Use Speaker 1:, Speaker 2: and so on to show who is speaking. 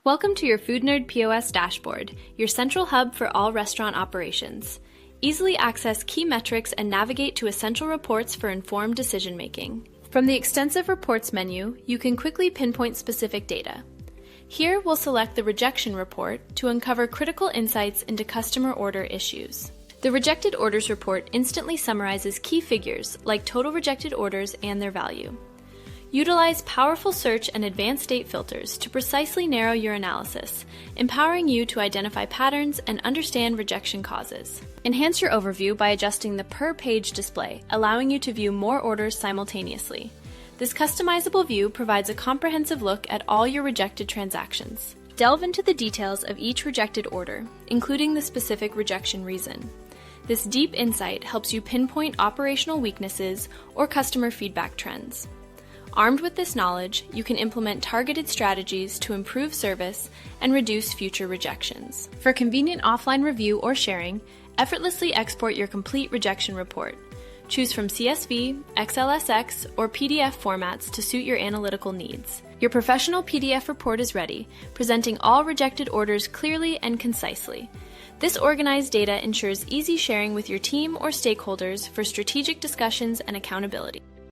Speaker 1: Welcome to your Foodnerd POS dashboard, your central hub for all restaurant operations. Easily access key metrics and navigate to essential reports for informed decision-making. From the extensive Reports menu, you can quickly pinpoint specific data. Here, we'll select the Rejection Report to uncover critical insights into customer order issues. The Rejected Orders report instantly summarizes key figures like total rejected orders and their value. Utilize powerful search and advanced date filters to precisely narrow your analysis, empowering you to identify patterns and understand rejection causes. Enhance your overview by adjusting the per-page display, allowing you to view more orders simultaneously. This customizable view provides a comprehensive look at all your rejected transactions. Delve into the details of each rejected order, including the specific rejection reason. This deep insight helps you pinpoint operational weaknesses or customer feedback trends. Armed with this knowledge, you can implement targeted strategies to improve service and reduce future rejections. For convenient offline review or sharing, effortlessly export your complete rejection report. Choose from CSV, XLSX, or PDF formats to suit your analytical needs. Your professional PDF report is ready, presenting all rejected orders clearly and concisely. This organized data ensures easy sharing with your team or stakeholders for strategic discussions and accountability.